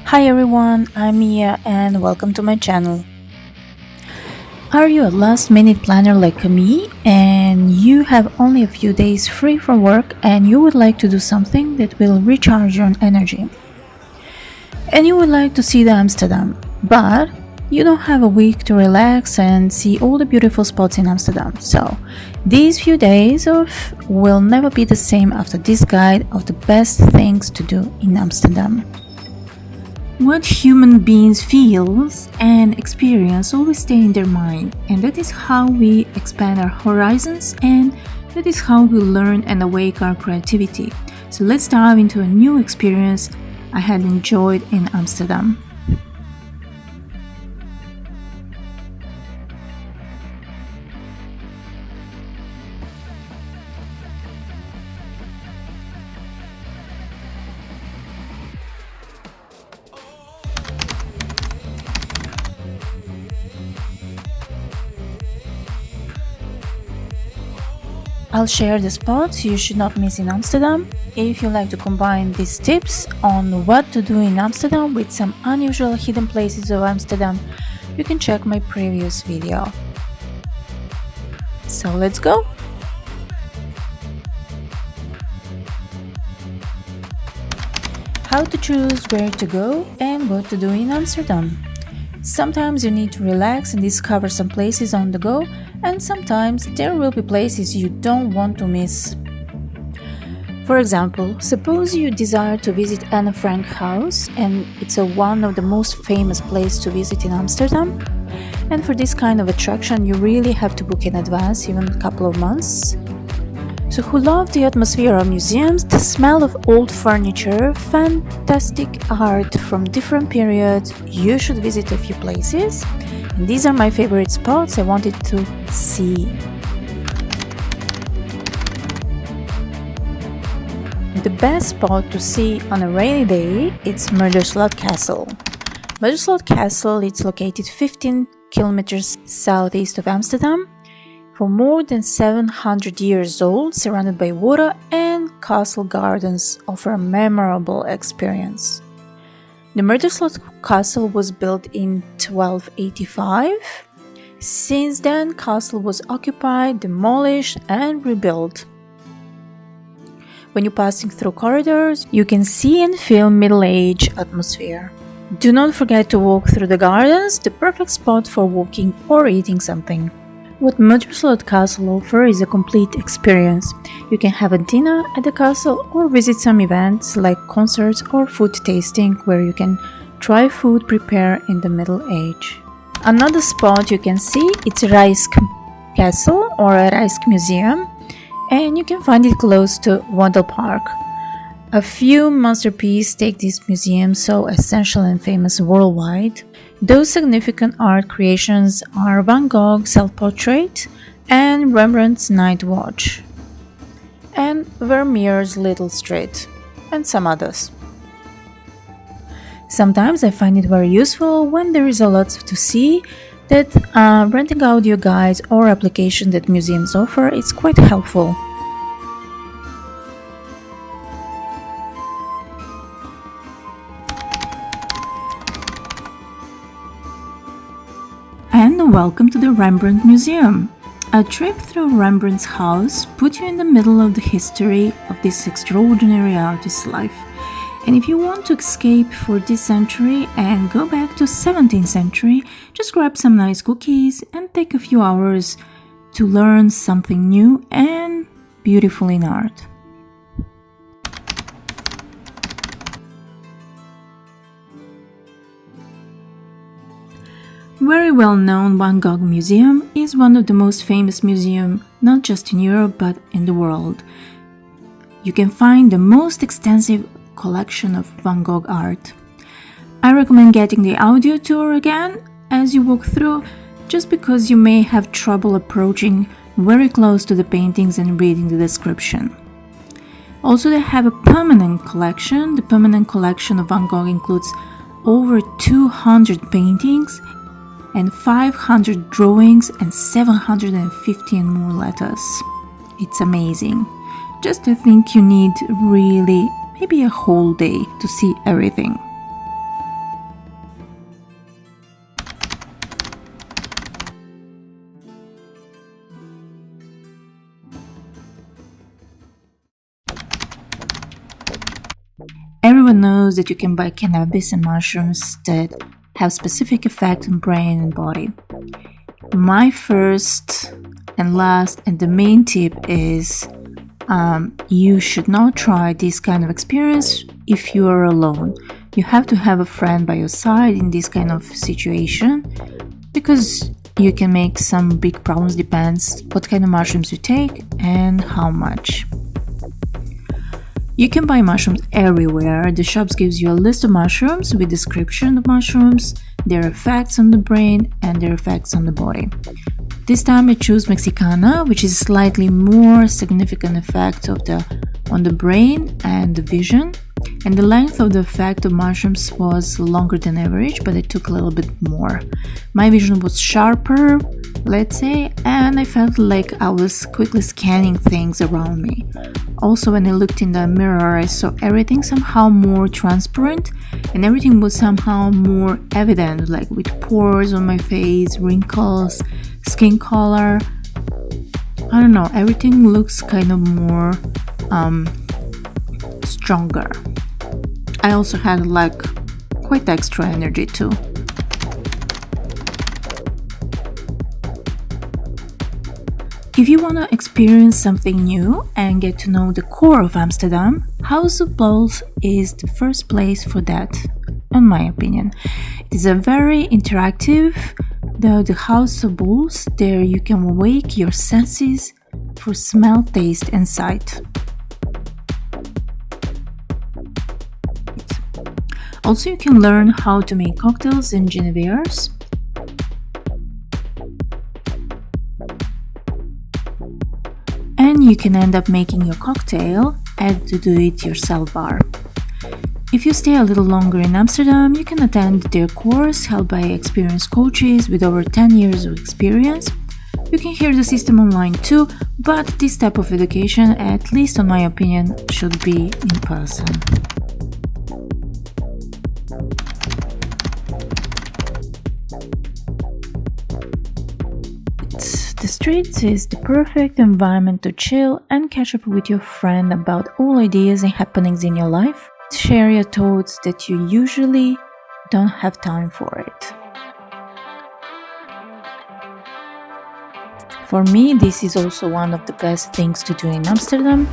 Hi everyone, I'm Mia and welcome to my channel. Are you a last minute planner like me and you have only a few days free from work and you would like to do something that will recharge your energy? And you would like to see the Amsterdam, but you don't have a week to relax and see all the beautiful spots in Amsterdam. So, these few days will never be the same after this guide of the best things to do in Amsterdam. What human beings feel and experience always stay in their mind, and that is how we expand our horizons and that is how we learn and awake our creativity. So let's dive into a new experience I had enjoyed in Amsterdam. I'll share the spots you should not miss in Amsterdam. If you like to combine these tips on what to do in Amsterdam with some unusual hidden places of Amsterdam, you can check my previous video. So let's go! How to choose where to go and what to do in Amsterdam. Sometimes you need to relax and discover some places on the go, and sometimes there will be places you don't want to miss. For example, suppose you desire to visit Anne Frank house and it's one of the most famous places to visit in Amsterdam. And for this kind of attraction you really have to book in advance, even a couple of months. So who love the atmosphere of museums, the smell of old furniture, fantastic art from different periods, you should visit a few places. And these are my favorite spots I wanted to see. The best spot to see on a rainy day is Muiderslot Castle. Muiderslot Castle is located 15 kilometers southeast of Amsterdam. For more than 700 years old, surrounded by water and castle gardens, offer a memorable experience. The Muiderslot Castle was built in 1285. Since then, castle was occupied, demolished and rebuilt. When you're passing through corridors, you can see and feel middle-age atmosphere. Do not forget to walk through the gardens, the perfect spot for walking or eating something. What Muiderslot Castle offers is a complete experience. You can have a dinner at the castle or visit some events like concerts or food tasting where you can try food prepared in the Middle Age. Another spot you can see is Rijsk Castle or a Rijsk Museum, and you can find it close to Wandel Park. A few masterpieces take this museum so essential and famous worldwide. Those significant art creations are Van Gogh's self-portrait and Rembrandt's Night Watch, and Vermeer's Little Street, and some others. Sometimes I find it very useful when there is a lot to see that renting audio guides or application that museums offer is quite helpful. And welcome to the Rembrandt Museum. A trip through Rembrandt's house puts you in the middle of the history of this extraordinary artist's life. And if you want to escape for this century and go back to 17th century, just grab some nice cookies and take a few hours to learn something new and beautiful in art. Very well-known Van Gogh Museum is one of the most famous museums not just in Europe but in the world. You can find the most extensive collection of Van Gogh art. I recommend getting the audio tour again as you walk through, just because you may have trouble approaching very close to the paintings and reading the description. Also, they have a permanent collection. The permanent collection of Van Gogh includes over 200 paintings and 500 drawings and 750 more letters. It's amazing. Just I think you need really maybe a whole day to see everything. knows that you can buy cannabis and mushrooms that have specific effect on brain and body. My first and last and the main tip is you should not try this kind of experience if you are alone. You have to have a friend by your side in this kind of situation, because you can make some big problems. Depends what kind of mushrooms you take and how much. You can buy mushrooms everywhere. The shops gives you a list of mushrooms with description of mushrooms, their effects on the brain and their effects on the body. This time I choose Mexicana, which is slightly more significant effect on the brain and the vision. And the length of the effect of mushrooms was longer than average, but it took a little bit more. My vision was sharper, let's say, and I felt like I was quickly scanning things around me. Also, when I looked in the mirror, I saw everything somehow more transparent, and everything was somehow more evident, like with pores on my face, wrinkles, skin color. I don't know, everything looks kind of more stronger. I also had like quite extra energy too. If you want to experience something new and get to know the core of Amsterdam, House of Bols is the first place for that, in my opinion. It is a very interactive, the House of Bols. There you can awake your senses for smell, taste and sight. Also, you can learn how to make cocktails and Genevieres. And you can end up making your cocktail at the do-it-yourself bar. If you stay a little longer in Amsterdam, you can attend their course held by experienced coaches with over 10 years of experience. You can hear the system online too, but this type of education, at least in my opinion, should be in person. The streets is the perfect environment to chill and catch up with your friend about all ideas and happenings in your life. Share your thoughts that you usually don't have time for it. For me, this is also one of the best things to do in Amsterdam,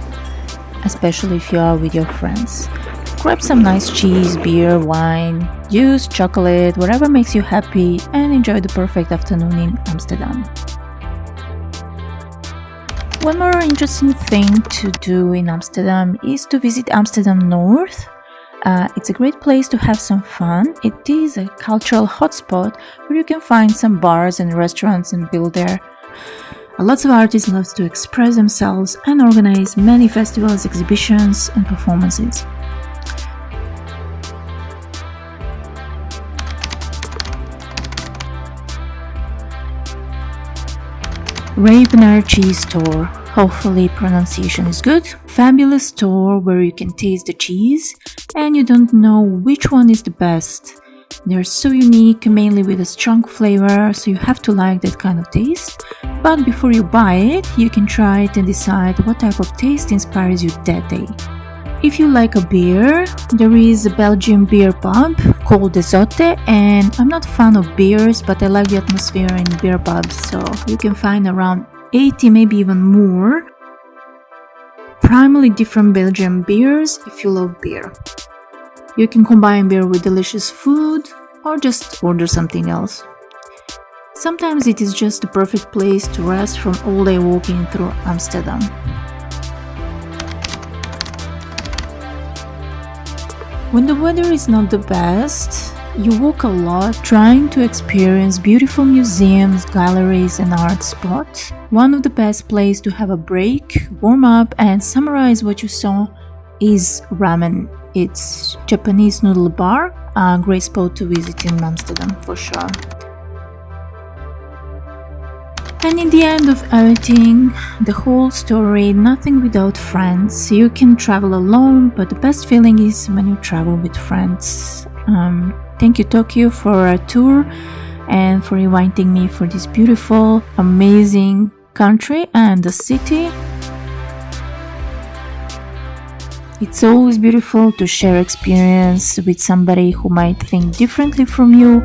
especially if you are with your friends. Grab some nice cheese, beer, wine, juice, chocolate, whatever makes you happy, and enjoy the perfect afternoon in Amsterdam. One more interesting thing to do in Amsterdam is to visit Amsterdam North. It's a great place to have some fun. It is a cultural hotspot where you can find some bars and restaurants and build there. Lots of artists love to express themselves and organize many festivals, exhibitions and performances. Rembrandth cheese store, hopefully pronunciation is good. Fabulous store where you can taste the cheese and you don't know which one is the best. They're so unique, mainly with a strong flavor, so you have to like that kind of taste. But before you buy it, you can try it and decide what type of taste inspires you that day. If you like a beer, there is a Belgian beer pub called the ZOTTE, and I'm not a fan of beers, but I like the atmosphere in beer pubs, so you can find around 80, maybe even more, primarily different Belgian beers if you love beer. You can combine beer with delicious food or just order something else. Sometimes it is just the perfect place to rest from all day walking through Amsterdam. When the weather is not the best, you walk a lot trying to experience beautiful museums, galleries and art spots. One of the best places to have a break, warm up and summarize what you saw is RAMEN. It's Japanese noodle bar, a great spot to visit in Amsterdam for sure. And in the end of everything, the whole story, nothing without friends. You can travel alone, but the best feeling is when you travel with friends. Thank you Tokyo for a tour and for inviting me for this beautiful, amazing country and the city. It's always beautiful to share experience with somebody who might think differently from you,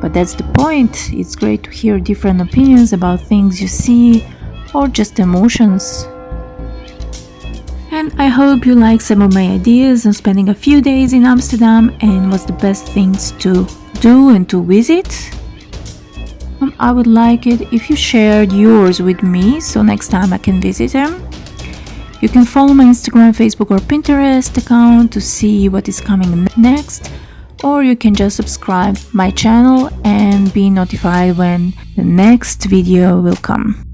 but that's the point. It's great to hear different opinions about things you see or just emotions. And I hope you like some of my ideas on spending a few days in Amsterdam and what's the best things to do and to visit. I would like it if you shared yours with me so next time I can visit them. You can follow my Instagram, Facebook or Pinterest account to see what is coming next, or you can just subscribe my channel and be notified when the next video will come.